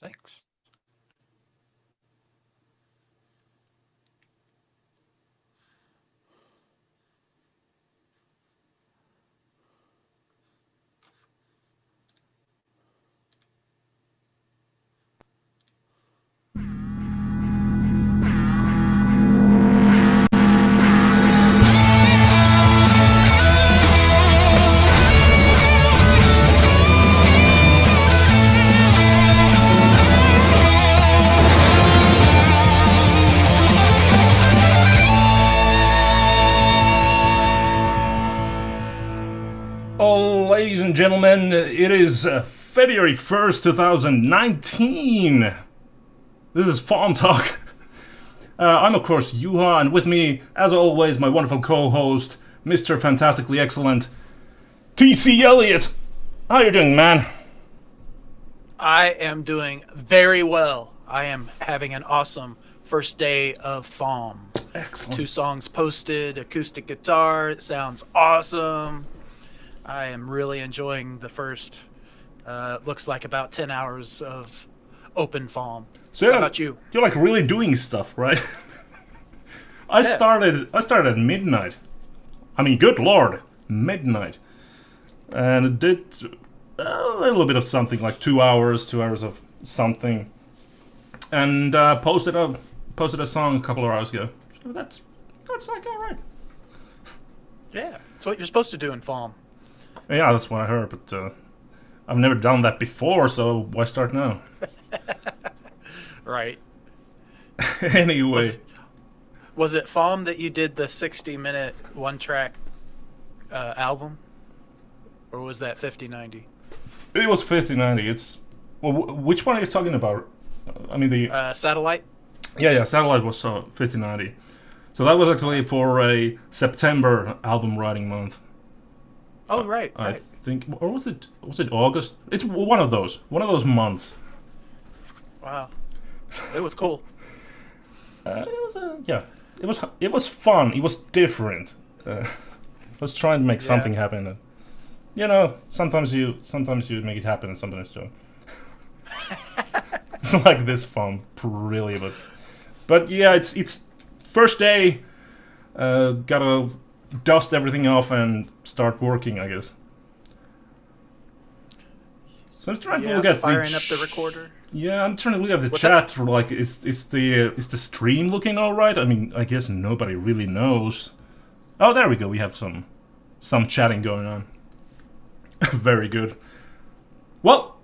Thanks. Ladies and gentlemen, it is February 1st, 2019. This is FAWMtalk. I'm, of course, Juha, and with me, as always, my wonderful co-host, Mr. Fantastically Excellent, T.C. Elliott. How you doing, man? I am doing very well. I am having an awesome first day of FAWM. Excellent. 2 songs posted, acoustic guitar, it sounds awesome. I am really enjoying the first, looks like about 10 hours of open FAWM. So How about you? You're like really doing stuff, right? I started at midnight. I mean, good lord, midnight. And it did a little bit of something, like 2 hours of something. And posted a song a couple of hours ago. So that's like alright. Yeah, it's what you're supposed to do in FAWM. Yeah, that's what I heard, but I've never done that before, so why start now? Right. Anyway. Was it FAWM that you did the 60-minute one-track album? Or was that 5090? It was 5090. It's... Well, which one are you talking about? I mean, the... Satellite? Yeah, Satellite was 5090. So that was actually for a September album writing month. Oh, right. I think... Or was it August? It's one of those months. Wow. It was cool. It was fun. It was different. Let's try and make something happen. And, you know, sometimes you make it happen, and sometimes you don't. It's like this fun, really, but yeah, it's first day. Gotta dust everything off and start working, I guess. So I'm trying to look at firing up the recorder. Yeah, I'm trying to look at the chat. Like, is the stream looking all right? I mean, I guess nobody really knows. Oh, there we go. We have some chatting going on. Very good. Well,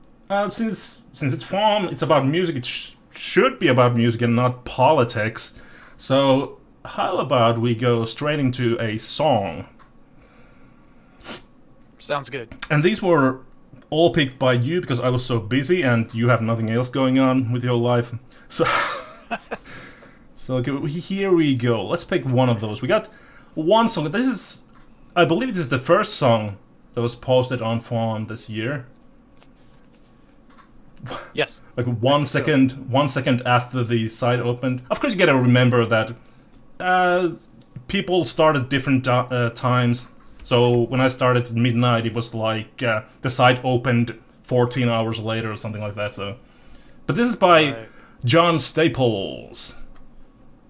since it's FAWM, it's about music. It should be about music and not politics. So how about we go straight into a song? Sounds good. And these were all picked by you because I was so busy and you have nothing else going on with your life. So, here we go. Let's pick one of those. We got one song. I believe this is the first song that was posted on FAWM this year. Yes. Like 1 second after the site opened. Of course, you gotta remember that people start at different times. So when I started at midnight, it was like the site opened 14 hours later or something like that. So, but this is by John Staples.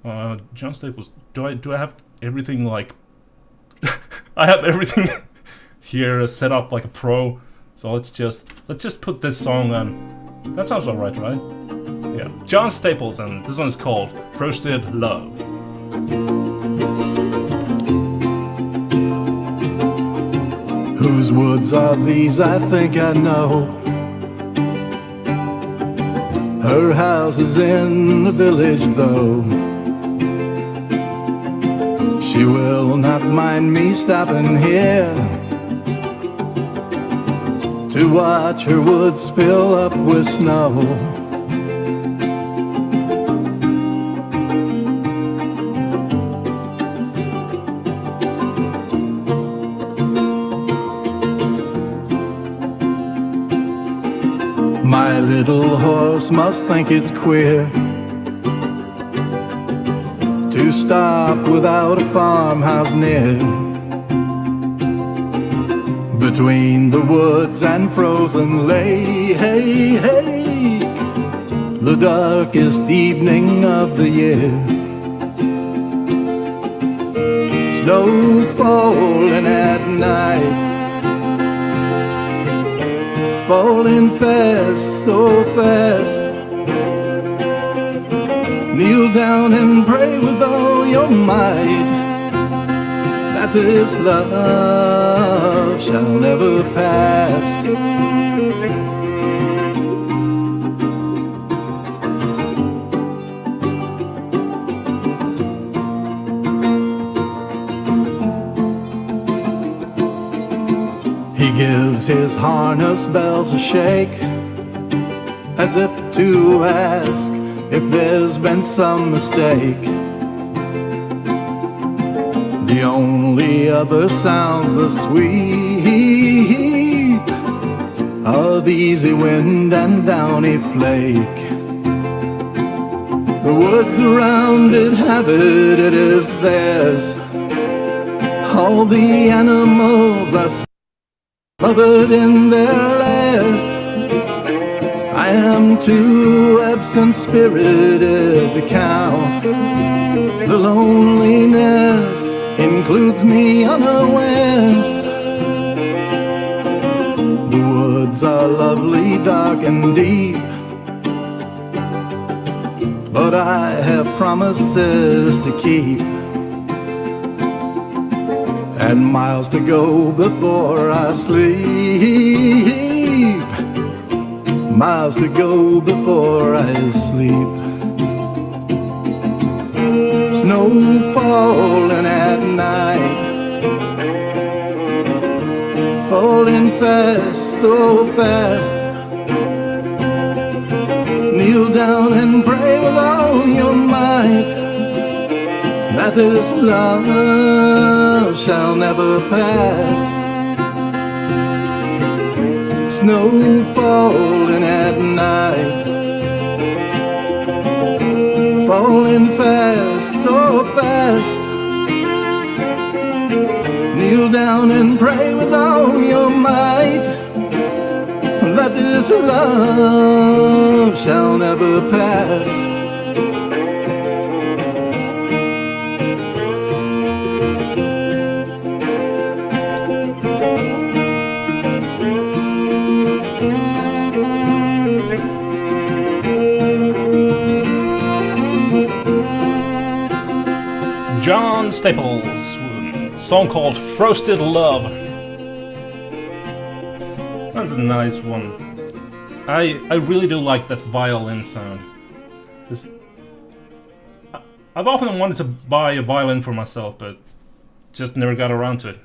John Staples. Do I have everything like? I have everything here set up like a pro. So let's just put this song on. That sounds alright, right? Yeah. John Staples, and this one is called Frosted Love. Whose woods are these? I think I know. Her house is in the village, though. She will not mind me stopping here to watch her woods fill up with snow. My little horse must think it's queer to stop without a farmhouse near, between the woods and frozen lake. the darkest evening of the year. Snow falling at night, falling fast, so fast. Kneel down and pray with all your might that this love shall never pass. He gives his harness bells a shake, as if to ask if there's been some mistake. The only other sounds the sweep of easy wind and downy flake. The woods around it have it, it is theirs. All the animals are smothered in their lairs. I am too absent-spirited to count. The loneliness includes me unawares. The woods are lovely, dark and deep, but I have promises to keep, and miles to go before I sleep. Miles to go before I sleep. Snow falling at night, falling fast, so fast. Kneel down and pray with all your might that this love shall never pass. Snow falling at night, falling fast, so fast. Kneel down and pray with all your might that this love shall never pass. John Staples, song called Frosted Love. That's a nice one. I really do like that violin sound. I've often wanted to buy a violin for myself, but just never got around to it.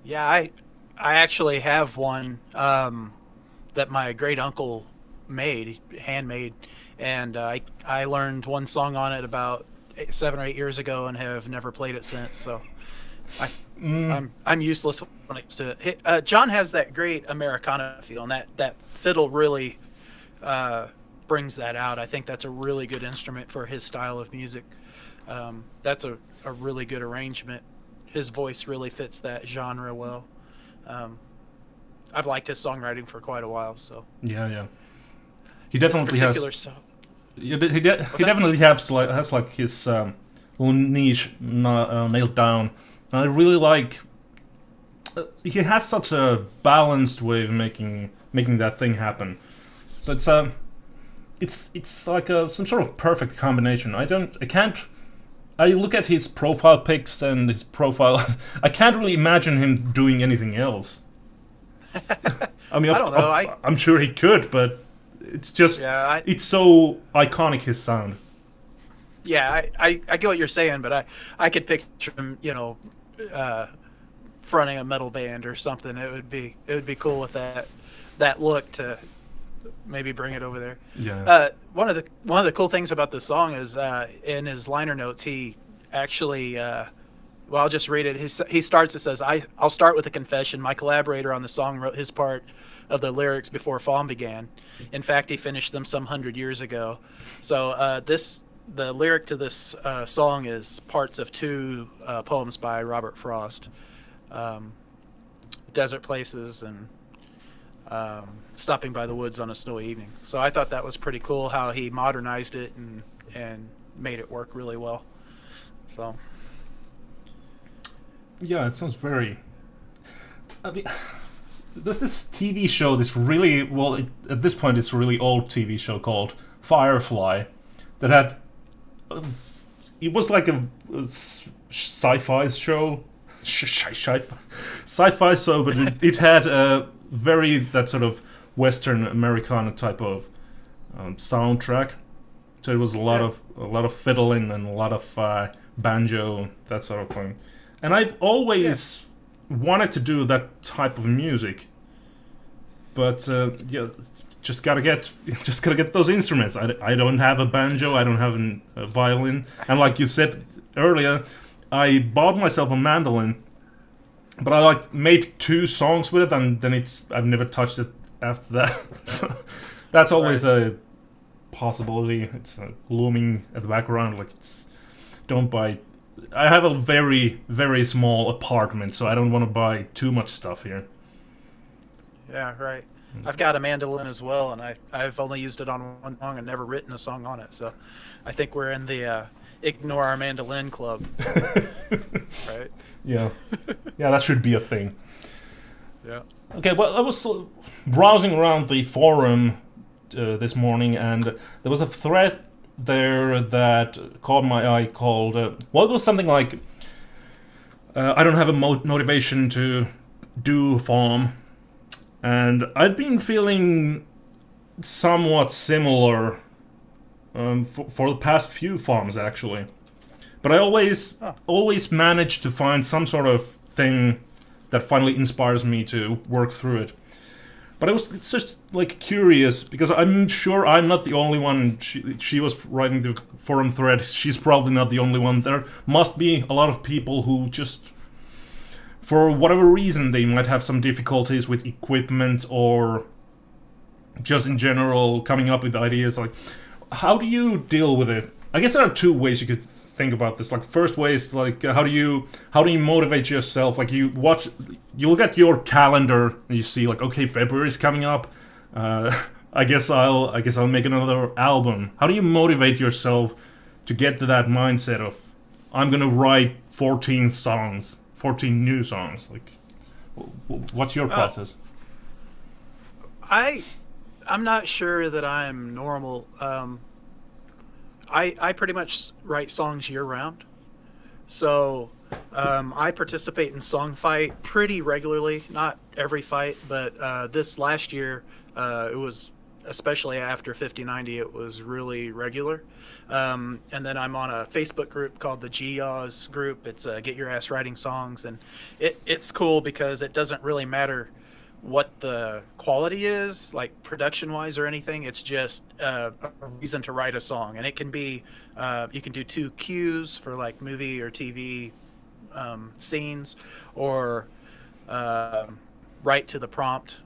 Yeah, I actually have one that my great uncle made, handmade, and I learned one song on it about 7 or 8 years ago and have never played it since. So I'm useless when it comes to it. John has that great Americana feel, and that fiddle really brings that out. I think that's a really good instrument for his style of music. That's a really good arrangement. His voice really fits that genre well. I've liked his songwriting for quite a while. So yeah, he definitely has. Yeah, but he definitely has like his little niche nailed down. And I really like. He has such a balanced way of making that thing happen. So it's like some sort of perfect combination. I look at his profile pics and his profile. I can't really imagine him doing anything else. I mean, I don't know. I'm sure he could, but it's just it's so iconic, his sound. Yeah, I get what you're saying, but I could picture him, fronting a metal band or something. It would be cool with that look to maybe bring it over there. Yeah. One of the cool things about this song is in his liner notes he actually I'll just read it. He starts. It says, "I'll start with a confession. My collaborator on the song wrote his part of the lyrics before FAWM began. In fact, he finished them some 100 years ago. So the lyric to this song is parts of two poems by Robert Frost, Desert Places and stopping by the woods on a snowy evening. So I thought that was pretty cool how he modernized it and made it work really well. So yeah, it sounds very. I mean, there's this TV show, this really at this point it's a really old TV show called Firefly, that had. It was like a sci-fi show, sci-fi show, but it had a very that sort of Western Americana type of soundtrack. So it was a lot of fiddling and a lot of banjo, that sort of thing. And I've always wanted to do that type of music, but just gotta get those instruments. I don't have a banjo, I don't have a violin, and like you said earlier, I bought myself a mandolin, but I made 2 songs with it, and then I've never touched it after that. So that's always a possibility. It's looming at the background. Don't buy. I have a very, very small apartment, so I don't want to buy too much stuff here. Yeah, right. I've got a mandolin as well, and I've only used it on one song and never written a song on it. So I think we're in the ignore our mandolin club. Right? Yeah. Yeah, that should be a thing. Yeah. Okay, well, I was browsing around the forum this morning, and there was a thread there that caught my eye called, it was something like, I don't have a motivation to do FAWM. And I've been feeling somewhat similar for the past few FAWMs, actually. But I always manage to find some sort of thing that finally inspires me to work through it. But it's just curious, because I'm sure I'm not the only one. She was writing the forum thread. She's probably not the only one. There must be a lot of people who just, for whatever reason, they might have some difficulties with equipment or just in general coming up with ideas. How do you deal with it? I guess there are 2 ways you could think about this. First way is how do you motivate yourself? You look at your calendar and you see okay, February is coming up. I guess I'll make another album. How do you motivate yourself to get to that mindset of I'm gonna write 14 new songs? What's your process? I'm not sure that I'm normal. I pretty much write songs year round. So I participate in Song Fight pretty regularly, not every fight, but this last year it was, especially after 5090, it was really regular. And then I'm on a Facebook group called the GYAWS group. It's Get Your Ass Writing Songs, and it's cool because it doesn't really matter what the quality is, production wise or anything. It's just a reason to write a song, and it can be you can do 2 cues for movie or TV scenes, or write to the prompt.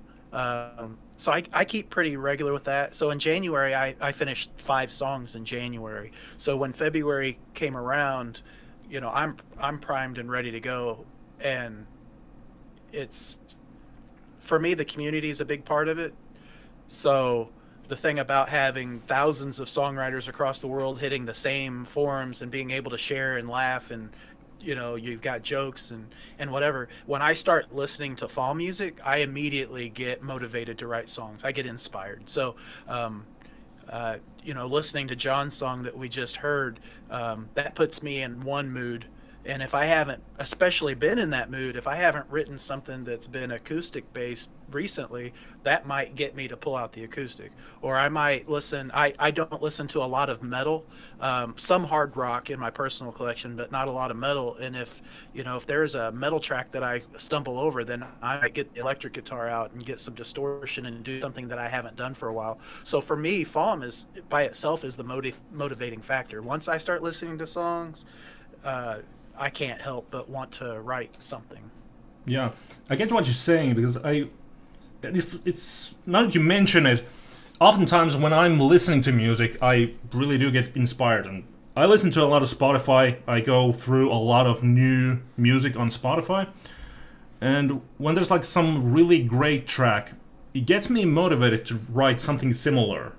So I keep pretty regular with that. So in January, I finished 5 songs in January. So when February came around, I'm primed and ready to go. And it's, for me, the community is a big part of it. So the thing about having thousands of songwriters across the world hitting the same forums and being able to share and laugh, and you've got jokes and whatever. When I start listening to FAWM music, I immediately get motivated to write songs. I get inspired. So, listening to John's song that we just heard, that puts me in one mood. And if I haven't especially been in that mood, if I haven't written something that's been acoustic based recently, that might get me to pull out the acoustic. Or I might listen, I don't listen to a lot of metal, some hard rock in my personal collection, but not a lot of metal. And if there's a metal track that I stumble over, then I might get the electric guitar out and get some distortion and do something that I haven't done for a while. So for me, FAWM is by itself is the motivating factor. Once I start listening to songs, I can't help but want to write something. Yeah, I get what you're saying, because it's now that you mention it, oftentimes when I'm listening to music, I really do get inspired. And I listen to a lot of Spotify. I go through a lot of new music on Spotify. And when there's some really great track, it gets me motivated to write something similar.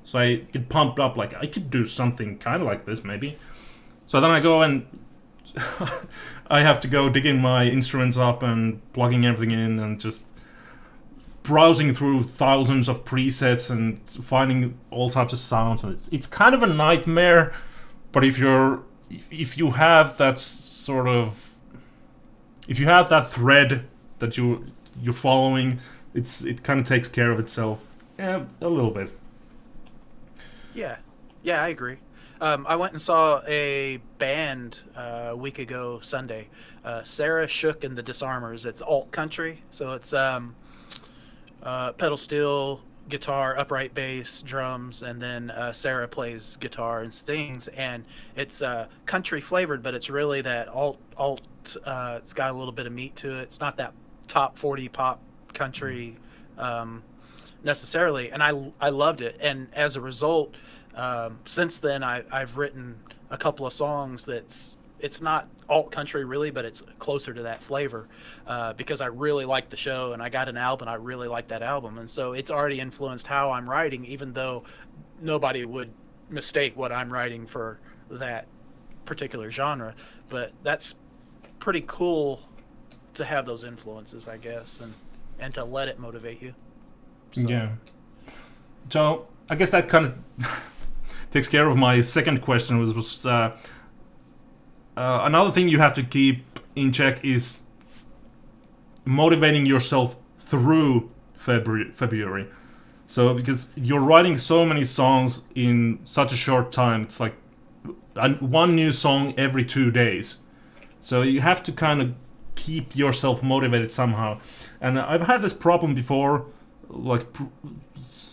So I get pumped up, like, I could do something kind of like this, maybe. So then I go and I have to go digging my instruments up and plugging everything in and just browsing through thousands of presets and finding all types of sounds. And it's kind of a nightmare, but if you have that sort of, if you have that thread that you're following, it kind of takes care of itself. Yeah, a little bit. Yeah, I agree. I went and saw a band a week ago Sunday, Sarah Shook and the Disarmers. It's alt country, so it's pedal steel, guitar, upright bass, drums, and then Sarah plays guitar and sings. And it's country flavored, but it's really that alt. It's got a little bit of meat to it. It's not that top 40 pop country necessarily, and I loved it. And as a result, since then I've written a couple of songs it's not alt country really, but it's closer to that flavor because I really liked the show, and I got an album. I really liked that album, and so it's already influenced how I'm writing, even though nobody would mistake what I'm writing for that particular genre. But that's pretty cool to have those influences, I guess, and to let it motivate you. So. Yeah. So I guess that kind of takes care of my second question, was another thing you have to keep in check is motivating yourself through February. So because you're writing so many songs in such a short time, it's like one new song every 2 days. So you have to kind of keep yourself motivated somehow. And I've had this problem before, like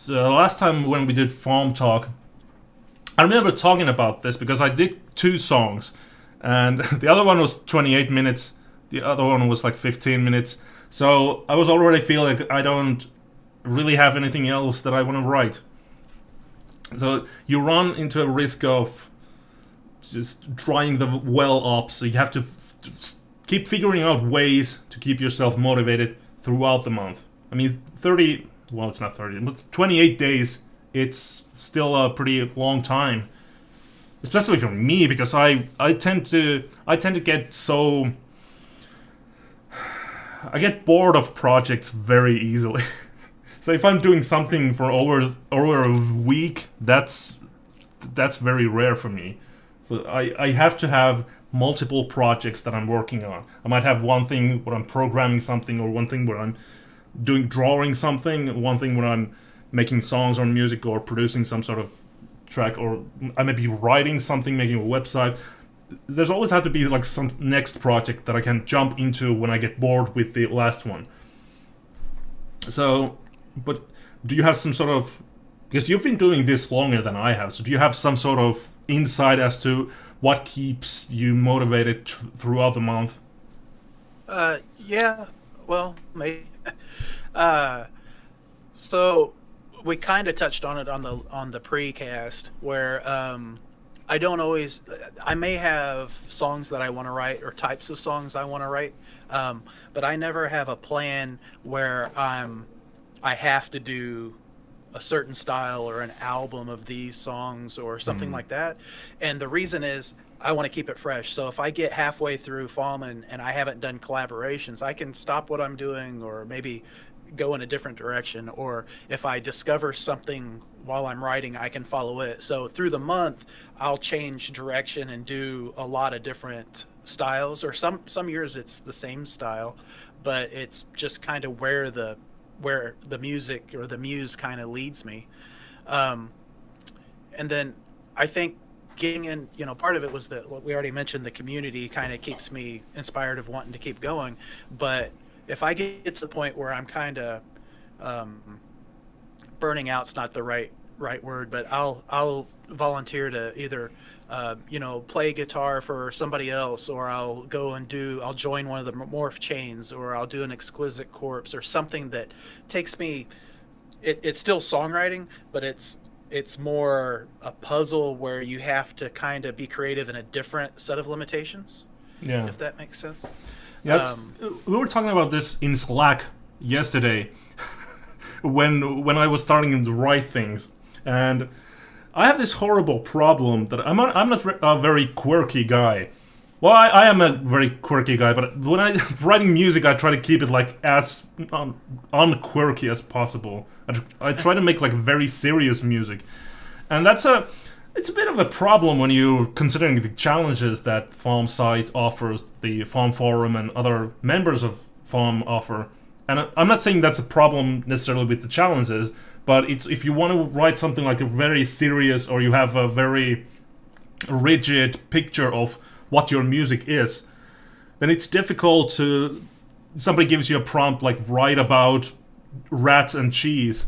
last time when we did FAWMtalk, I remember talking about this because I did 2 songs, and the other one was 28 minutes, the other one was like 15 minutes. So I was already feeling like I don't really have anything else that I want to write. So you run into a risk of just drying the well up, so you have to keep figuring out ways to keep yourself motivated throughout the month. I mean, it's not 30, but 28 days, it's still a pretty long time. Especially for me, because I tend to get so... I get bored of projects very easily. So if I'm doing something for over a week, that's very rare for me. So I have to have multiple projects that I'm working on. I might have one thing where I'm programming something, or one thing where I'm drawing something, one thing where I'm making songs or music or producing some sort of track, or I may be writing something, making a website. There's always have to be like some next project that I can jump into when I get bored with the last one. So, but do you have some sort of, because you've been doing this longer than I have, so do you have some sort of insight as to what keeps you motivated throughout the month? Yeah, well, maybe. So we kind of touched on it on the precast, where I may have songs that I want to write, or types of songs I want to write, but I never have a plan where I have to do a certain style or an album of these songs or something like that. And the reason is I want to keep it fresh. So if I get halfway through FAWM and I haven't done collaborations, I can stop what I'm doing or maybe go in a different direction. Or if I discover something while I'm writing, I can follow it. So through the month, I'll change direction and do a lot of different styles, or some years it's the same style, but it's just kind of where the music or the muse kind of leads me. And then I think getting in, part of it was that what we already mentioned, the community kind of keeps me inspired of wanting to keep going. But if I get to the point where I'm kind of burning out's not the right word, but I'll volunteer to either play guitar for somebody else, or I'll join one of the Morph Chains, or I'll do an Exquisite Corpse, or something that takes me. It's still songwriting, but it's more a puzzle where you have to kind of be creative in a different set of limitations. Yeah, if that makes sense. Yeah, we were talking about this in Slack yesterday, when I was starting to write things, and I have this horrible problem that I'm not a very quirky guy. Well, I am a very quirky guy, but when I'm writing music, I try to keep it like as unquirky as possible. I try to make like very serious music, and it's a bit of a problem when you're considering the challenges that FAWM site offers, the FAWM forum and other members of FAWM offer. And I'm not saying that's a problem necessarily with the challenges, but it's if you want to write something like a very serious, or you have a very rigid picture of what your music is, then it's difficult to... Somebody gives you a prompt like write about rats and cheese,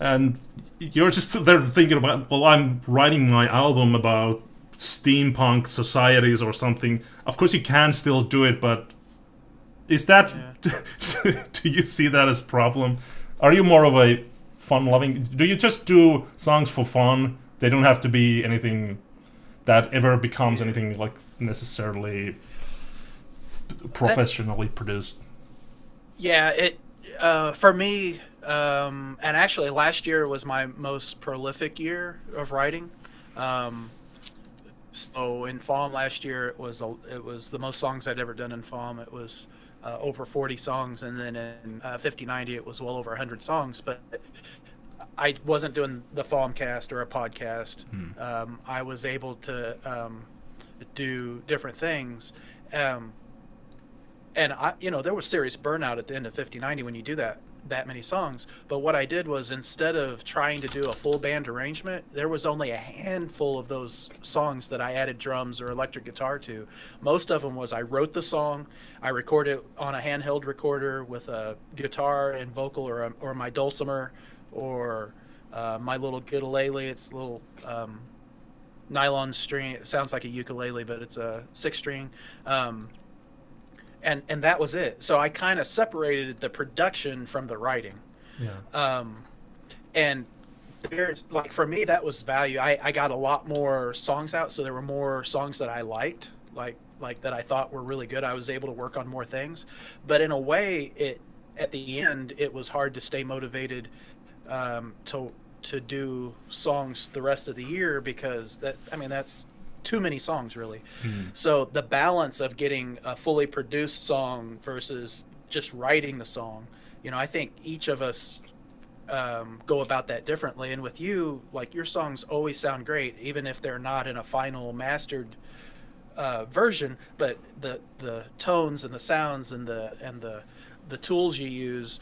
and you're just there thinking about, well, I'm writing my album about steampunk societies or something. Of course you can still do it, but is that... do you see that as a problem? Are you more of a fun-loving... Do you just do songs for fun? They don't have to be anything that ever becomes anything like necessarily professionally produced. Yeah, it for me, and actually last year was my most prolific year of writing. So in FAWM last year, it was the most songs I'd ever done in FAWM. It was over 40 songs, and then in 5090 it was well over 100 songs. But I wasn't doing the FAWMcast or a podcast. I was able to do different things, and there was serious burnout at the end of 5090 when you do that many songs. But what I did was, instead of trying to do a full band arrangement, there was only a handful of those songs that I added drums or electric guitar to. Most of them was I wrote the song, I recorded it on a handheld recorder with a guitar and vocal, or my dulcimer, or my little ukulele. It's a little nylon string. It sounds like a ukulele, but it's a 6-string. And that was it. So I kind of separated the production from the writing. Yeah. And there's, like, for me, that was value. I got a lot more songs out, so there were more songs that I liked, like that I thought were really good. I was able to work on more things. But in a way, at the end, it was hard to stay motivated to do songs the rest of the year, because that's too many songs, really. So the balance of getting a fully produced song versus just writing the song, I think each of us go about that differently. And with you, like, your songs always sound great, even if they're not in a final mastered version. But the tones and the sounds and the tools you use,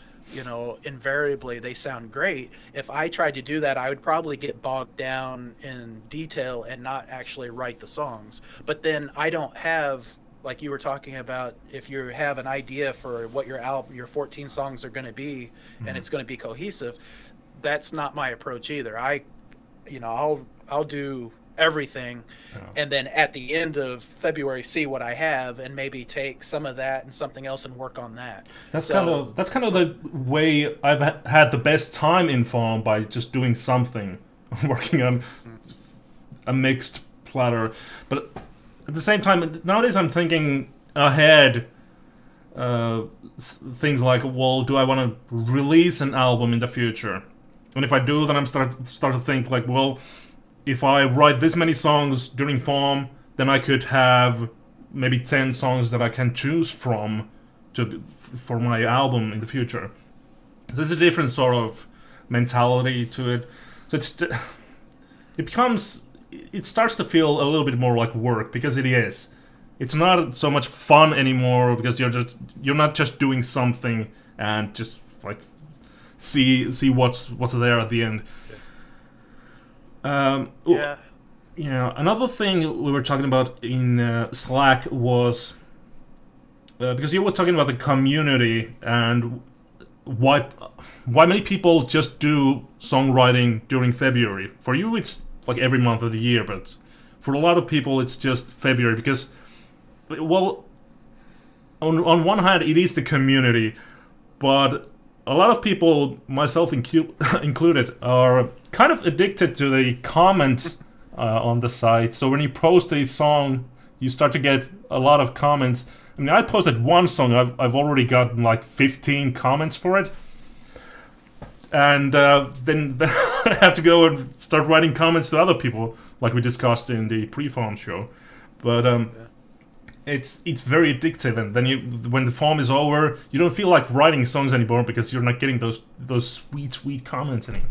invariably they sound great. If I tried to do that, I would probably get bogged down in detail and not actually write the songs. But then I don't have, like you were talking about, if you have an idea for what your album, your 14 songs are going to be, and it's going to be cohesive, that's not my approach either. I'll do everything, and then at the end of February see what I have, and maybe take some of that and something else and work on that. That's kind of the way I've had the best time in FAWM, by just doing something, working on a mixed platter. But at the same time, nowadays I'm thinking ahead. Things like, well, do I want to release an album in the future? And if I do, then I'm start to think like, well, if I write this many songs during FAWM, then I could have maybe 10 songs that I can choose from for my album in the future. So there's a different sort of mentality to it. So it starts to feel a little bit more like work, because it is. It's not so much fun anymore, because you're not just doing something and just like see what's there at the end. Another thing we were talking about in Slack was because you were talking about the community and why many people just do songwriting during February. For you, it's like every month of the year, but for a lot of people, it's just February because, well, on one hand, it is the community, but a lot of people, myself included, are kind of addicted to the comments on the site. So when you post a song, you start to get a lot of comments. I mean, I posted one song, I've already gotten like 15 comments for it. and then I have to go and start writing comments to other people, like we discussed in the pre-FAWM show. But it's very addictive, and then when the FAWM is over, you don't feel like writing songs anymore because you're not getting those sweet comments anymore.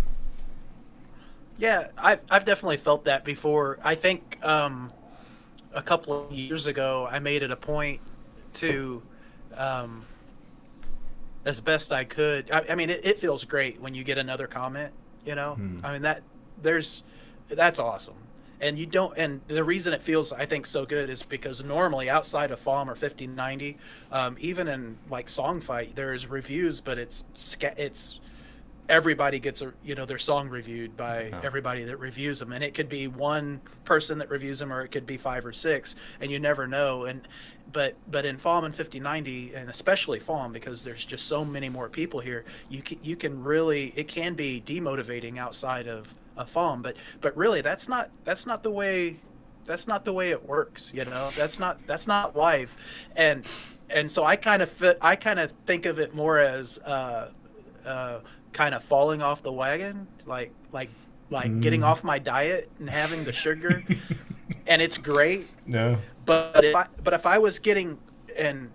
Yeah, I've definitely felt that before. I think a couple of years ago, I made it a point to, as best I could. I mean, it feels great when you get another comment. You know, I mean that's awesome. And you don't, and the reason it feels, I think, so good is because normally outside of FAWM or 5090, even in like Songfight, there's reviews, but it's everybody gets their song reviewed by everybody that reviews them, and it could be one person that reviews them, or it could be 5 or 6, and you never know. But in FAWM and 5090, and especially FAWM, because there's just so many more people here, you can really, it can be demotivating outside of FAWM, but really that's not the way it works. That's not life, and so I kind of think of it more as kind of falling off the wagon, like getting off my diet and having the sugar, and it's great. No. But if I was getting, and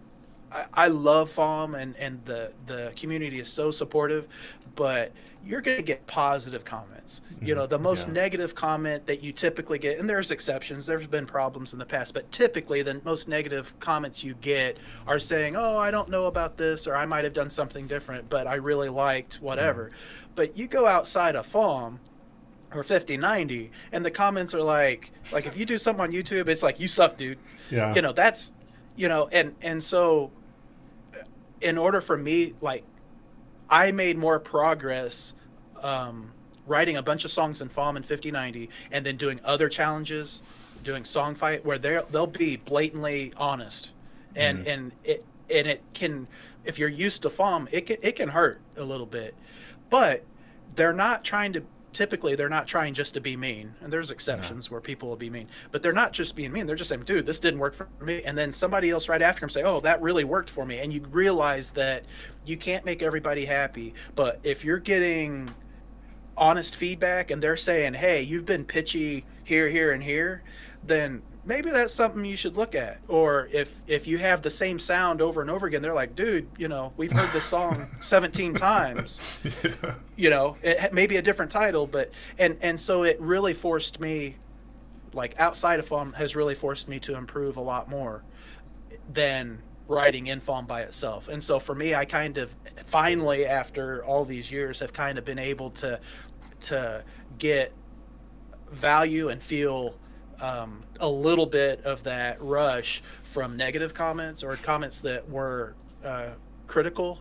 I love FAWM and the community is so supportive, but you're going to get positive comments. The most negative comment that you typically get, and there's exceptions, there's been problems in the past, but typically the most negative comments you get are saying, oh, I don't know about this, or I might have done something different, but I really liked whatever. But you go outside of FAWM or 5090, and the comments are like if you do something on YouTube, it's like, you suck, dude. Yeah. That's, and so in order for me, like, I made more progress writing a bunch of songs in FAWM and 5090, and then doing other challenges, doing Songfight, where they'll be blatantly honest, and it can, if you're used to FAWM, it can hurt a little bit, but they're not trying just to be mean, and there's exceptions where people will be mean, but they're not just being mean. They're just saying, dude, this didn't work for me, and then somebody else right after them say, oh, that really worked for me. And you realize that you can't make everybody happy, but if you're getting honest feedback and they're saying, hey, you've been pitchy here and here, then maybe that's something you should look at. Or if you have the same sound over and over again, they're like, dude, we've heard this song 17 times. It may be a different title, but and so it really forced me, like, outside of FAWM, has really forced me to improve a lot more than writing in FAWM by itself. And so for me, I kind of finally, after all these years, have kind of been able to get value and feel a little bit of that rush from negative comments or comments that were critical,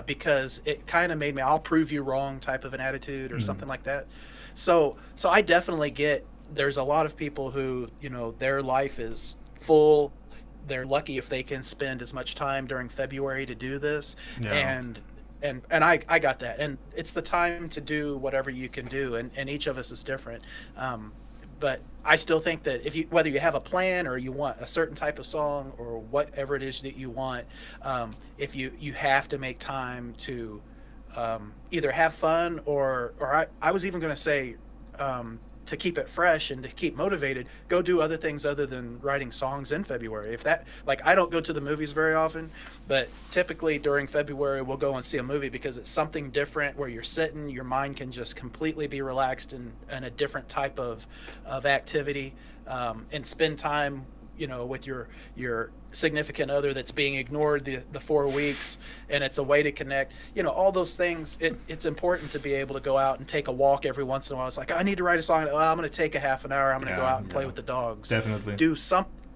because it kind of made me, I'll prove you wrong type of an attitude or something like that. So I definitely get, there's a lot of people who, their life is full. They're lucky if they can spend as much time during February to do this. And I got that. And it's the time to do whatever you can do. And each of us is different. But I still think that whether you have a plan or you want a certain type of song or whatever it is that you want, if you have to make time to either have fun or I was even going to say, to keep it fresh and to keep motivated, go do other things other than writing songs in February. If that, like, I don't go to the movies very often, but typically during February we'll go and see a movie because it's something different where you're sitting, your mind can just completely be relaxed in a different type of activity, and spend time, with your significant other that's being ignored the 4 weeks, and it's a way to connect, all those things. It's important to be able to go out and take a walk every once in a while. It's like, I need to write a song. I'm going to take a half an hour. I'm going to go out and play with the dogs. Definitely. Do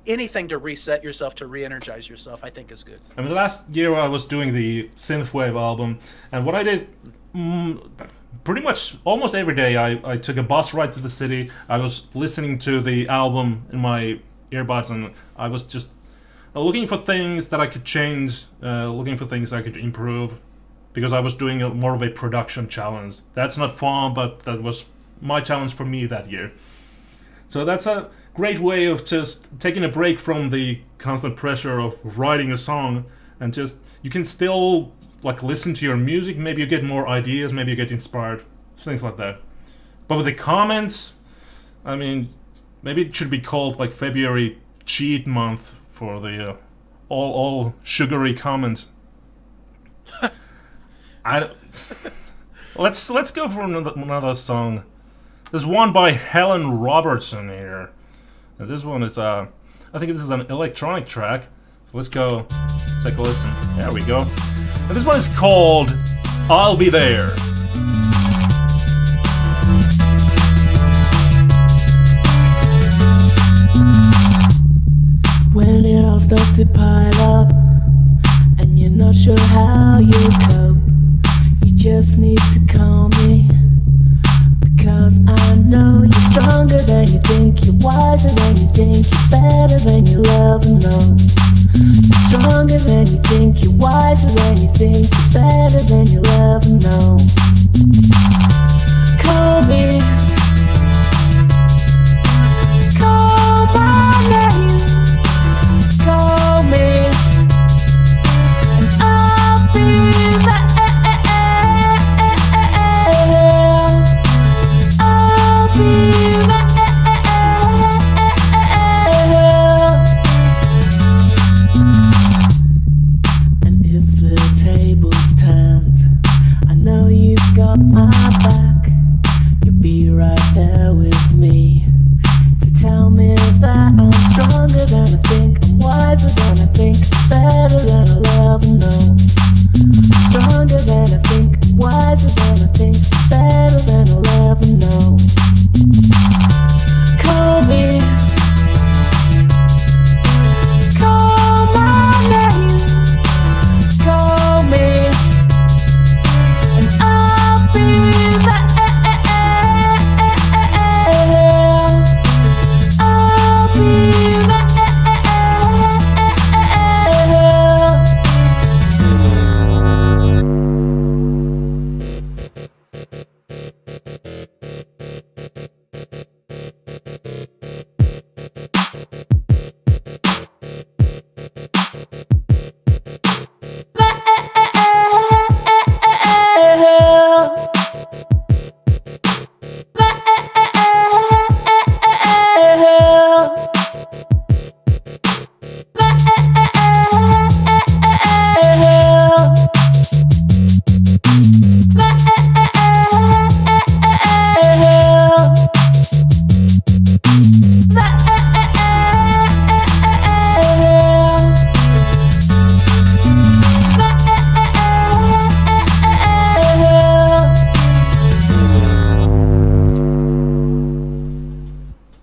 anything to reset yourself, to re-energize yourself, I think is good. I mean, last year I was doing the Synthwave album, and what I did pretty much almost every day, I took a bus ride to the city. I was listening to the album in my earbuds, and I was just looking for things that I could change, looking for things I could improve, because I was doing more of a production challenge. That's not FAWM, but that was my challenge for me that year. So that's a great way of just taking a break from the constant pressure of writing a song, and just, you can still like listen to your music, maybe you get more ideas, maybe you get inspired, things like that. But with the comments, I mean, maybe it should be called like February cheat month for the all sugary comments. Let's go for another song. There's one by Helen Robertson here. And this one is I think this is an electronic track. So let's go take a listen. There we go. And this one is called "I'll Be There." When it all starts to pile up and you're not sure how you cope, you just need to call me, because I know you're stronger than you think, you're wiser than you think, you're better than you ever know. You're stronger than you think, you're wiser than you think, you're better than you ever know. Call me, call my name, call me, and I'll be there. I'll be there. And if the table's turned, I know you've got my back. You'll be right there with me to tell me that I'm stronger than I think, I'm wiser than I think, better than I'll ever know. Stronger than I think, wiser than I think, better than I'll ever know. Call me, call my name, call me, and I'll be there. I'll be there.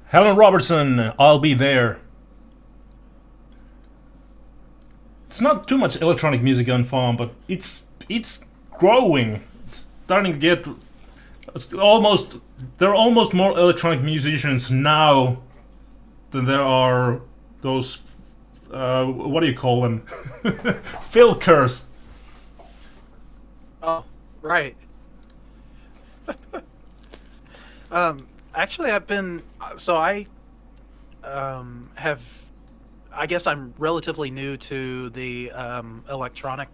Helen Robertson, "I'll Be There." It's not too much electronic music on FAWM, but it's growing. It's starting to get. There are almost more electronic musicians now than there are those. What do you call them? Filkers. Oh, right. Actually, I've been so I have. I guess I'm relatively new to the electronic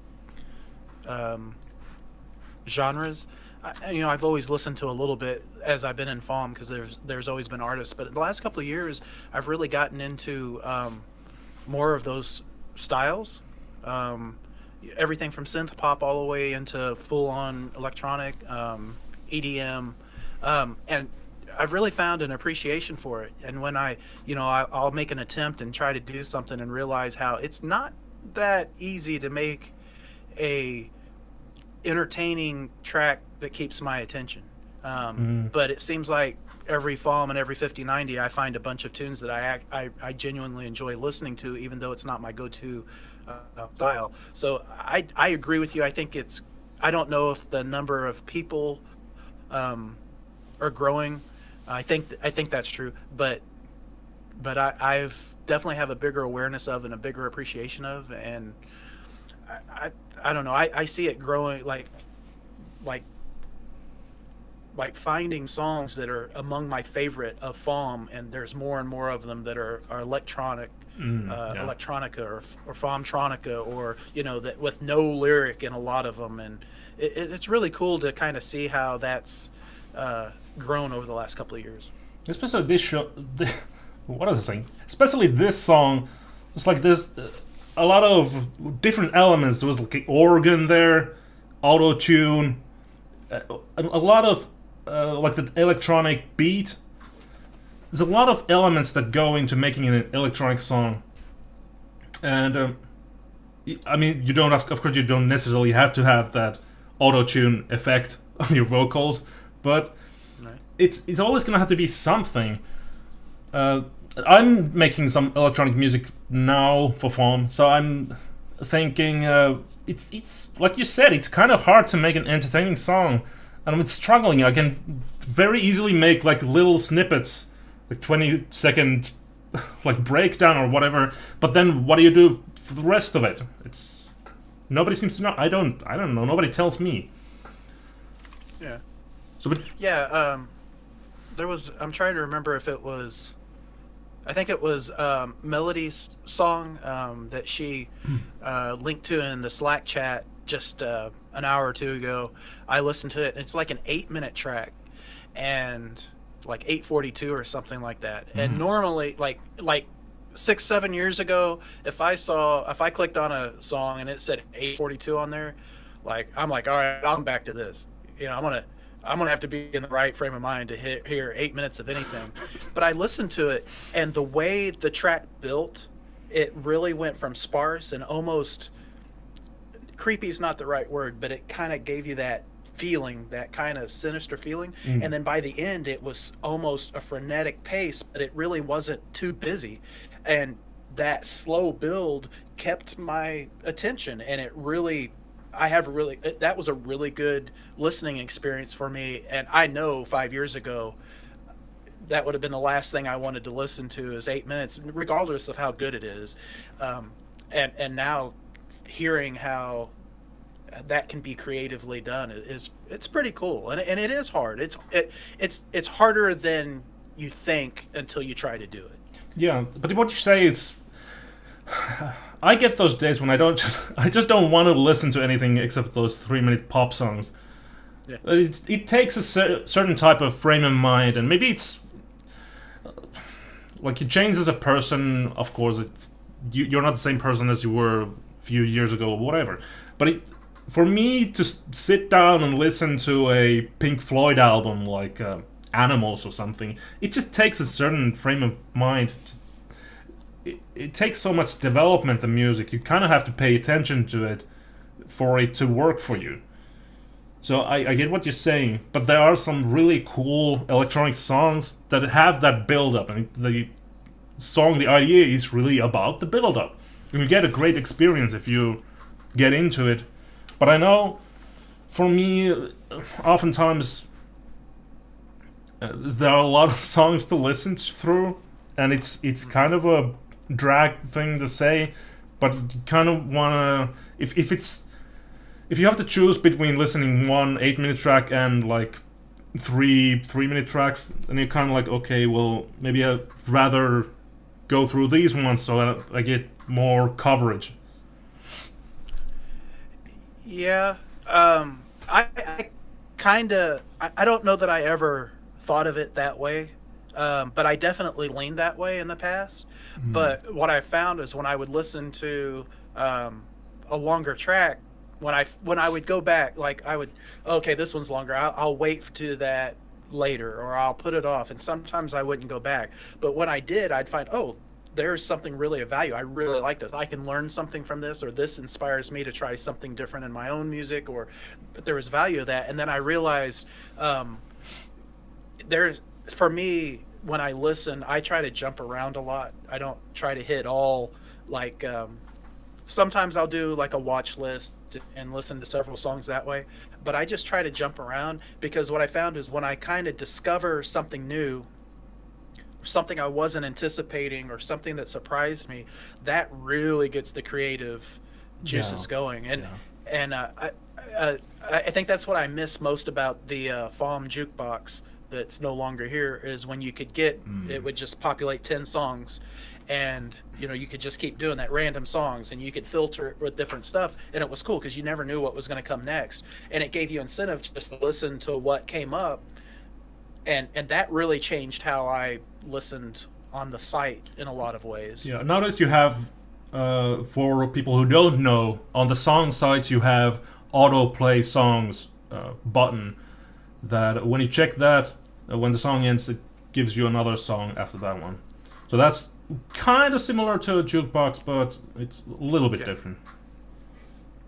genres. I've always listened to a little bit as I've been in FAWM because there's always been artists. But the last couple of years, I've really gotten into more of those styles. Everything from synth pop all the way into full-on electronic, EDM, and I've really found an appreciation for it. And when I'll make an attempt and try to do something and realize how it's not that easy to make a entertaining track that keeps my attention. But it seems like every FAWM and every 5090, I find a bunch of tunes that I genuinely enjoy listening to, even though it's not my go-to style. So I agree with you. I think I don't know if the number of people are growing. I think that's true, but I've definitely have a bigger awareness of and a bigger appreciation of, and I don't know. I see it growing like finding songs that are among my favorite of FAWM, and there's more and more of them that are electronic electronica or FAWMtronica, or that with no lyric in a lot of them, and it's really cool to kind of see how that's grown over the last couple of years. Especially this show. What was I saying? Especially this song. It's like there's a lot of different elements. There was like an organ there, auto tune, a lot of like the electronic beat. There's a lot of elements that go into making an electronic song, and I mean, you don't have, of course, you don't necessarily have to have that auto tune effect on your vocals, but it's always gonna have to be something. I'm making some electronic music now for FAWM, so I'm thinking it's like you said, it's kind of hard to make an entertaining song, and I'm struggling. I can very easily make like little snippets, like 20-second like breakdown or whatever, but then what do you do for the rest of it? It's nobody seems to know. I don't know. Nobody tells me. Yeah. So but there was, I'm trying to remember if it was, I think it was Melody's song that she linked to in the Slack chat just an hour or two ago. I listened to it. It's like an 8-minute track, and like 8:42 or something like that. And normally, like 6-7 years ago, if I clicked on a song and it said 8:42 on there, like I'm like, all right, I'll come back to this. I'm gonna have to be in the right frame of mind to hear 8 minutes of anything. But I listened to it, and the way the track built, it really went from sparse and almost creepy is not the right word, but it kind of gave you that feeling, that kind of sinister feeling. And then by the end, it was almost a frenetic pace, but it really wasn't too busy. And that slow build kept my attention, and it really, that was a really good listening experience for me. And I know 5 years ago, that would have been the last thing I wanted to listen to is 8 minutes, regardless of how good it is. And now hearing how that can be creatively done it's pretty cool. And it is hard. It's harder than you think until you try to do it. Yeah, but what you say is, I get those days when I just don't want to listen to anything except those 3-minute pop songs. Yeah. It takes a certain type of frame of mind, and maybe it's like you change as a person. Of course, you're not the same person as you were a few years ago or whatever. But for me to sit down and listen to a Pink Floyd album like Animals or something, it just takes a certain frame of mind. It takes so much development in music. You kind of have to pay attention to it for it to work for you. So I get what you're saying, but there are some really cool electronic songs that have that build-up. And the idea is really about the build-up. And you get a great experience if you get into it. But I know, for me, oftentimes there are a lot of songs to listen through, and it's kind of a drag thing to say, but you kind of wanna, if you have to choose between listening one 8-minute track and like three 3-minute tracks, then you're kind of like, okay, well, maybe I'd rather go through these ones so that I get more coverage. Yeah, I don't know that I ever thought of it that way. But I definitely leaned that way in the past. But what I found is when I would listen to a longer track, when I would go back, like I would, okay, this one's longer. I'll wait to that later, or I'll put it off. And sometimes I wouldn't go back. But when I did, I'd find, oh, there's something really of value. I really like this. I can learn something from this, or this inspires me to try something different in my own music, but there was value of that. And then I realized for me, when I listen, I try to jump around a lot. I don't try to hit all, like, sometimes I'll do like a watch list and listen to several songs that way, but I just try to jump around, because what I found is when I kind of discover something new, something I wasn't anticipating, or something that surprised me, that really gets the creative juices going. And I think that's what I miss most about the FAWM jukebox. that's no longer here is when you could get it would just populate 10 songs, and you could just keep doing that, random songs, and you could filter it with different stuff, and it was cool because you never knew what was going to come next, and it gave you incentive just to listen to what came up, and that really changed how I listened on the site in a lot of ways. Yeah, nowadays you have, for people who don't know, on the song sites you have autoplay songs button that when you check that, when the song ends, it gives you another song after that one. So that's kind of similar to a jukebox, but it's a little bit different.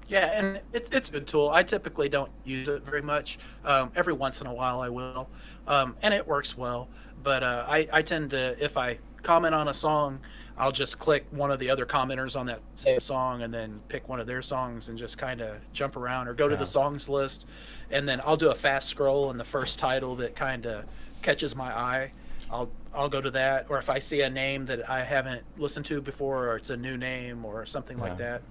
Yeah, and it's a good tool. I typically don't use it very much. Every once in a while I will, and it works well. But I tend to, if I comment on a song, I'll just click one of the other commenters on that same song and then pick one of their songs and just kind of jump around, or go to the songs list, and then I'll do a fast scroll, and the first title that kind of catches my eye, I'll go to that. Or if I see a name that I haven't listened to before, or it's a new name or something like that.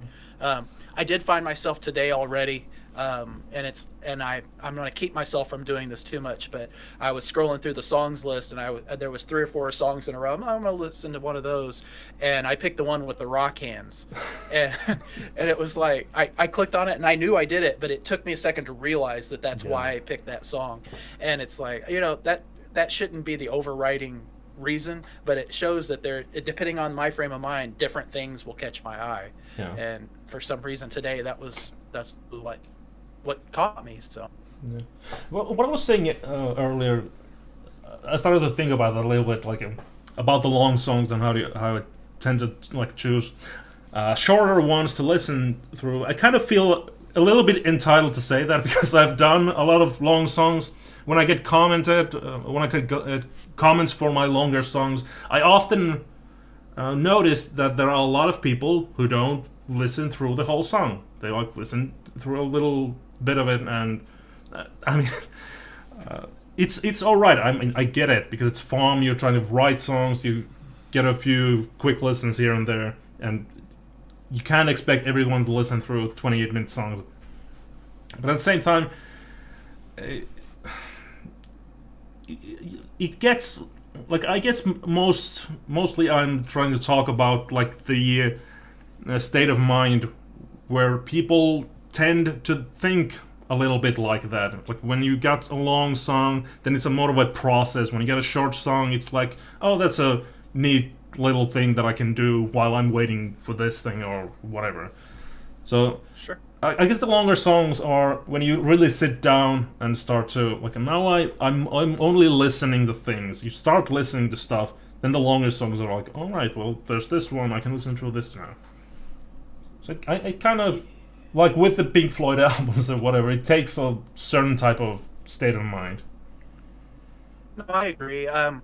I did find myself today already, and I'm going to keep myself from doing this too much, but I was scrolling through the songs list, and there was 3 or 4 songs in a row. I'm going to listen to one of those, and I picked the one with the rock hands, and it was like I clicked on it, and I knew I did it, but it took me a second to realize that that's why I picked that song. And it's like, that shouldn't be the overriding reason, but it shows that depending on my frame of mind, different things will catch my eye. And for some reason today, that's what caught me. So well, what I was saying earlier, I started to think about that a little bit, like about the long songs and how I tend to choose shorter ones to listen through. I kind of feel a little bit entitled to say that because I've done a lot of long songs. When I get commented, when I get comments for my longer songs, I often notice that there are a lot of people who don't listen through the whole song. They listen through a little bit of it, and I mean, it's all right. I mean, I get it because it's FAWM. You're trying to write songs. You get a few quick listens here and there, and you can't expect everyone to listen through 28-minute songs. But at the same time, it gets I guess mostly I'm trying to talk about the state of mind where people tend to think a little bit like that. Like when you got a long song, then it's a more of a process. When you get a short song, it's like, oh, that's a neat little thing that I can do while I'm waiting for this thing or whatever. So sure. I guess the longer songs are when you really sit down and start to now I'm only listening to things. You start listening to stuff, then the longer songs are like, all right, well, there's this one, I can listen to this now. So I kind of like with the Pink Floyd albums or whatever, it takes a certain type of state of mind. No, I agree. I'm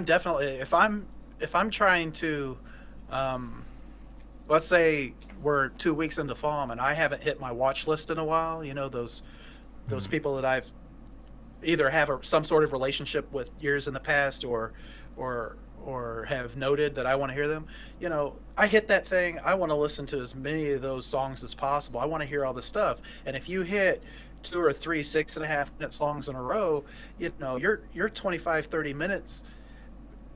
definitely, if I'm trying to, let's say we're 2 weeks into FAWM and I haven't hit my watch list in a while, those people that I've either have some sort of relationship with years in the past or have noted that I want to hear them, I hit that thing. I want to listen to as many of those songs as possible. I want to hear all this stuff. And if you hit 2 or 3 6.5-minute songs in a row, you're 25, 30 minutes,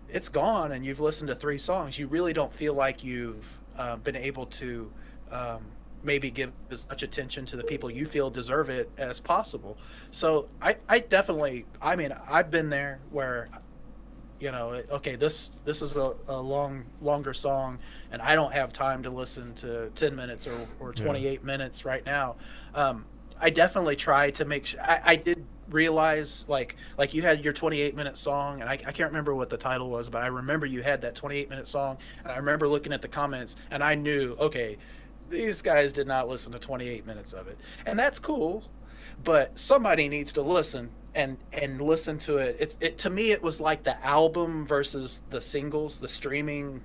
it's gone, and you've listened to 3 songs. You really don't feel like you've been able to maybe give as much attention to the people you feel deserve it as possible. So I definitely, I've been there where, okay, this is a longer song, and I don't have time to listen to 10 minutes or 28 minutes right now. I definitely try to make sure. I did realize, like you had your 28-minute song, and I can't remember what the title was, but I remember you had that 28-minute song, and I remember looking at the comments, and I knew, okay, these guys did not listen to 28 minutes of it, and that's cool, but somebody needs to listen and listen to it. It to me, it was like the album versus the singles, the streaming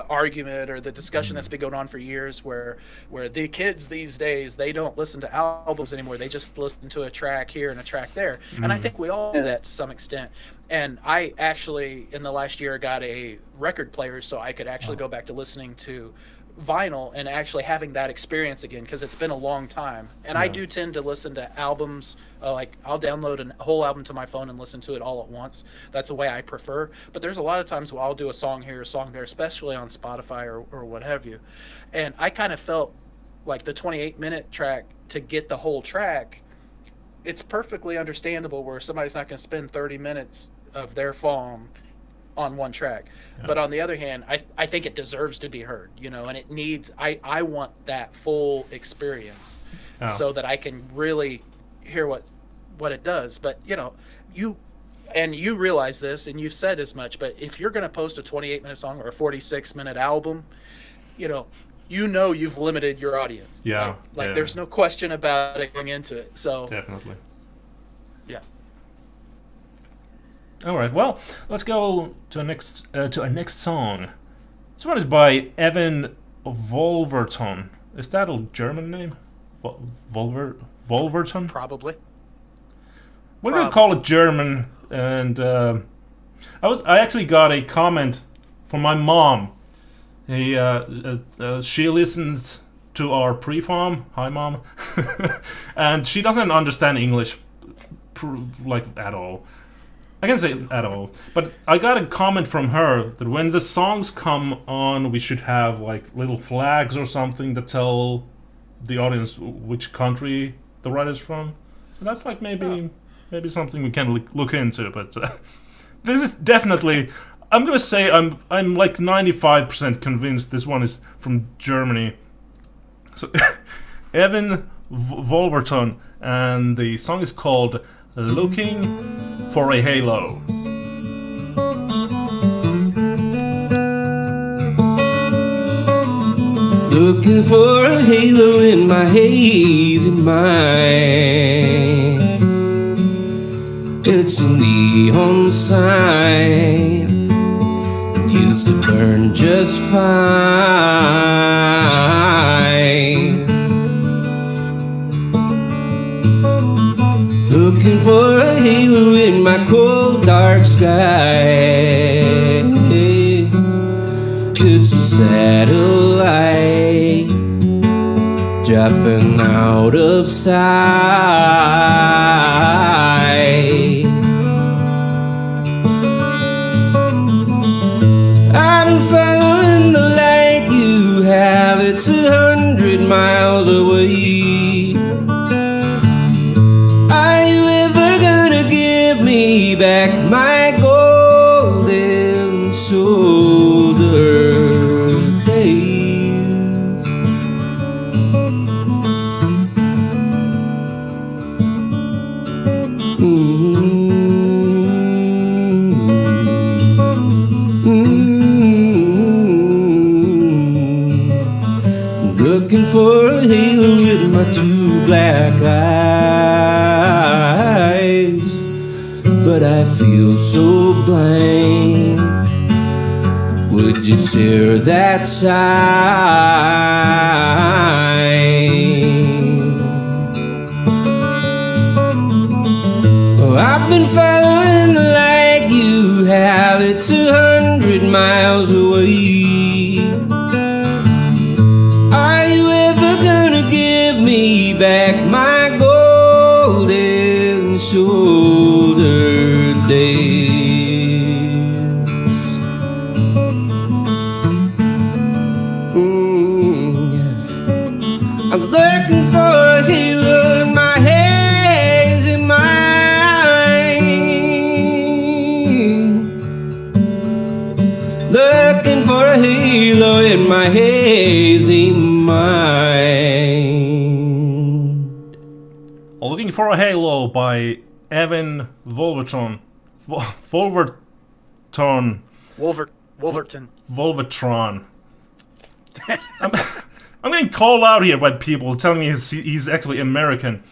argument or the discussion that's been going on for years, where the kids these days, they don't listen to albums anymore. They just listen to a track here and a track there. And I think we all do that to some extent. And I actually, in the last year, got a record player, so I could actually go back to listening to vinyl and actually having that experience again, because it's been a long time. And I do tend to listen to albums, like I'll download a whole album to my phone and listen to it all at once. That's the way I prefer. But there's a lot of times where I'll do a song here, a song there, especially on Spotify or what have you. And I kind of felt like the 28-minute track, to get the whole track, it's perfectly understandable where somebody's not going to spend 30 minutes of their FAWM on one track. Yeah. But on the other hand, I think it deserves to be heard, you know, and it needs, I want that full experience so that I can really hear what it does. But, you know, you realize this, and you've said as much, but if you're going to post a 28-minute song or a 46-minute album, you know you've limited your audience. Yeah. Like there's no question about it going into it. So definitely. Yeah. All right. Well, let's go to our next song. This one is by Evan Wolverton. Is that a German name? Wolverton? Probably. We're gonna call it German. And I actually got a comment from my mom. She listens to our pre-FAWM. Hi, Mom. And she doesn't understand English like at all. I can't say at all. But I got a comment from her that when the songs come on, we should have like little flags or something that tell the audience which country the writer's from. So that's like maybe something we can look into. But this is definitely... I'm gonna say I'm like 95% convinced this one is from Germany. So Evan Wolverton, and the song is called "Looking for a Halo." Looking for a halo in my hazy mind. It's a neon sign. Used to burn just fine. Looking for a halo in my cold dark sky. It's a satellite dropping out of sight. Following the light you have, it's 100 miles away. Are you ever gonna give me back my golden shoulder days? Looking for a halo with my two black eyes, but I feel so blind. Would you share that sign? Oh, I've been following the light you have. It's 100 miles away. Me back my golden shoulder days. I'm looking for a halo in my hazy mind. Looking for a halo in my hazy mind. Looking for a Halo by Evan Wolverton. Wolverton. I'm getting called out here by people telling me he's actually American.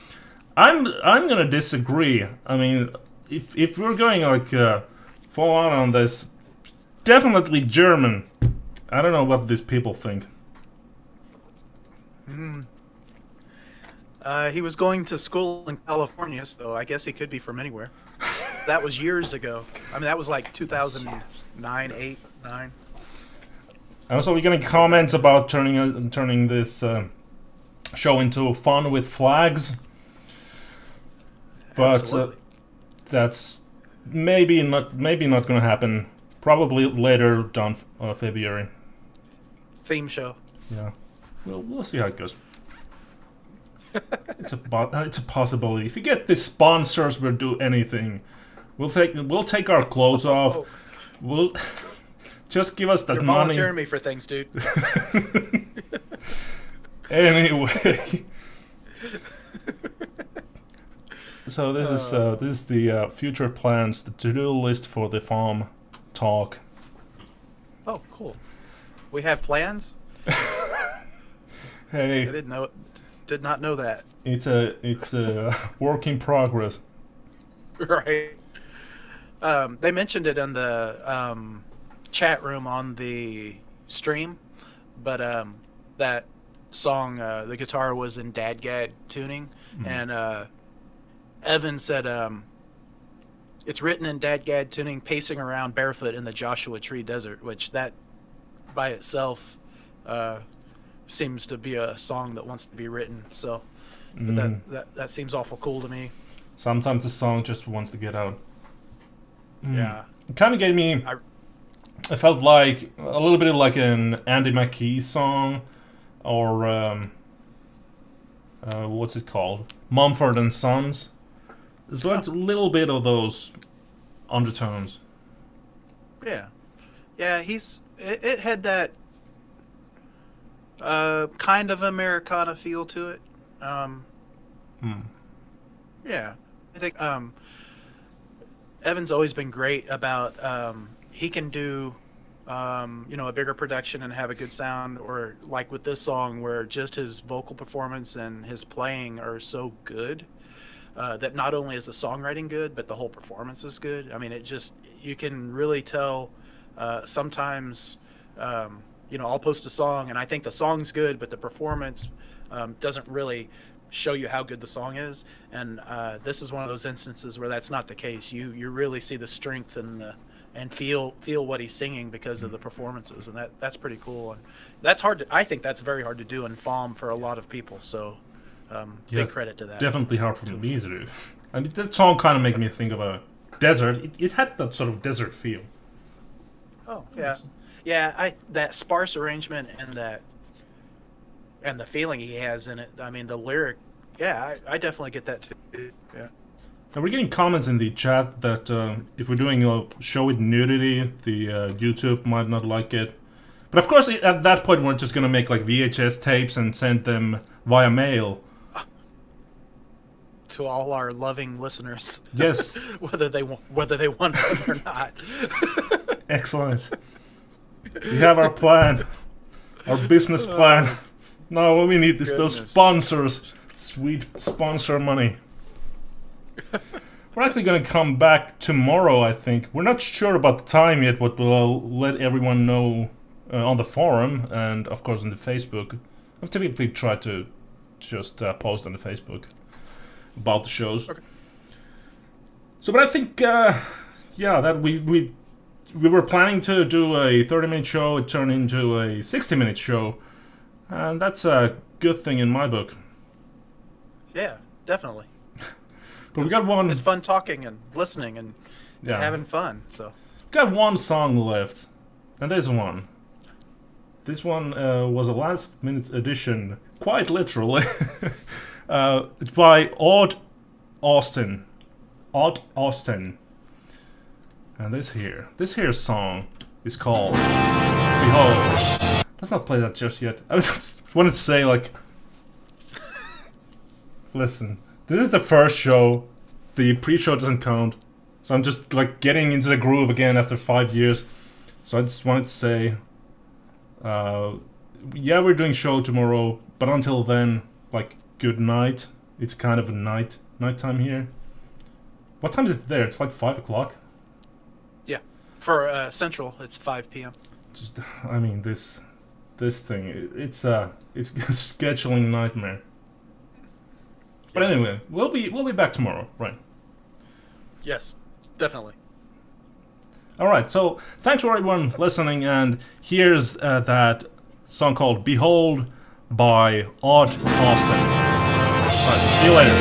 I'm gonna disagree. I mean, if we're going like full on this, definitely German. I don't know what these people think. He was going to school in California, so I guess he could be from anywhere. That was years ago. I mean, that was like 2009, 8, 9. And also, we're getting comments about turning this show into fun with flags. But that's maybe not going to happen. Probably later down February. Theme show. Yeah, we'll see how it goes. It's a possibility. If you get the sponsors, we'll do anything. We'll take our clothes off. We'll just give us that You're money. volunteering me for things, dude. Anyway. So this is the future plans, the to-do list for the FAWMtalk. Oh, cool. We have plans? Hey, I did not know that. it's a work in progress. Right. They mentioned it in the chat room on the stream, but that song, the guitar was in dadgad tuning, and Evan said it's written in dadgad tuning, pacing around barefoot in the Joshua Tree Desert, which that by itself seems to be a song that wants to be written. So but that seems awful cool to me. Sometimes the song just wants to get out. Yeah. It kind of gave me. I felt like a little bit like an Andy McKee song, or what's it called? Mumford and Sons. It's like a little bit of those undertones. Yeah. Yeah, it had that kind of Americana feel to it. Yeah. I think Evan's always been great about he can do a bigger production and have a good sound, or like with this song where just his vocal performance and his playing are so good that not only is the songwriting good, but the whole performance is good. I mean, you can really tell sometimes, I'll post a song and I think the song's good, but the performance doesn't really show you how good the song is. And this is one of those instances where that's not the case. You really see the strength and feel what he's singing because of the performances, and that's pretty cool. And that's I think that's very hard to do in FAWM for a lot of people. So big credit to that. Definitely hard for me to do. I mean, that song kind of made me think of a desert. It had that sort of desert feel. Oh yeah, yeah. That sparse arrangement and the feeling he has in it. I mean, the lyric. Yeah, I definitely get that too. Yeah. Now we're getting comments in the chat that if we're doing a show with nudity, the YouTube might not like it. But of course, at that point, we're just gonna make like VHS tapes and send them via mail. To all our loving listeners. Yes. whether they want it or not. Excellent. We have our plan, our business plan. Now what we need is those sponsors. Sweet sponsor money. We're actually going to come back tomorrow, I think. We're not sure about the time yet, but we'll let everyone know on the forum and, of course, on the Facebook. I've typically tried to just post on the Facebook about the shows. Okay. So, but I think, that we were planning to do a 30-minute show. It turned into a 60-minute show. And that's a good thing in my book. Yeah, definitely. But we got one. It's fun talking and listening and having fun. So got one song left, and there's one. This one was a last-minute addition, quite literally. It's by Odd Austin. Odd Austin. And this here song is called Behold. Let's not play that just yet. I just wanted to say, like, listen, this is the first show. The pre-show doesn't count. So I'm just, like, getting into the groove again after 5 years. So I just wanted to say, we're doing show tomorrow, but until then, like, good night. It's kind of a nighttime here. What time is it there? It's like 5 o'clock. Yeah, for Central, it's 5 p.m. Just, I mean, this thing, it's a scheduling nightmare. But anyway, we'll be back tomorrow, right? Yes, definitely. All right, so thanks for everyone listening, and here's that song called Behold by Odd Austin. All right, see you later.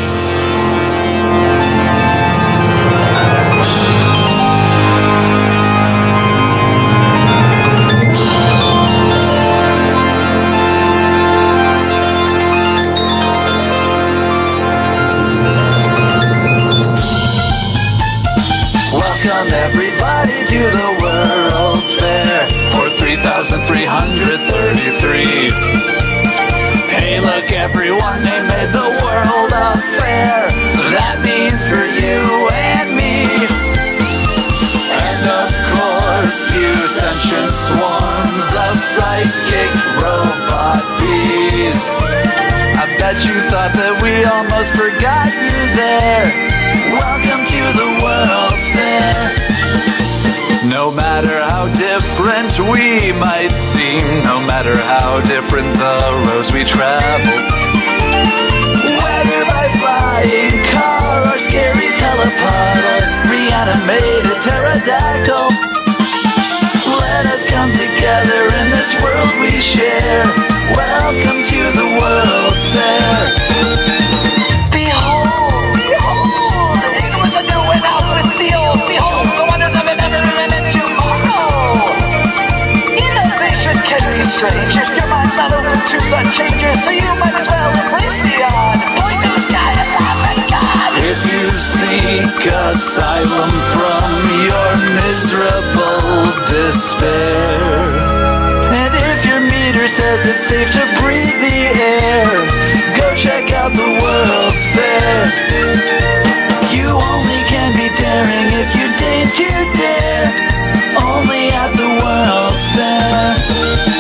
Welcome everybody to the World's Fair for 3,333. Hey look everyone, they made the world a fair. That means for you and me. And of course you sentient swarms of psychic robot bees. I bet you thought that we almost forgot you there. Welcome to the World's Fair. No matter how different we might seem, no matter how different the roads we travel, whether by flying car or scary telepod or reanimated pterodactyl, let us come together in this world we share. Welcome to the World's Fair. Strange. If your mind's not open to the changes, so you might as well embrace the odd. Point to the sky and laugh at God. If you seek asylum from your miserable despair, and if your meter says it's safe to breathe the air, go check out the World's Fair. You only can be daring if you deign to dare. Only at the World's Fair.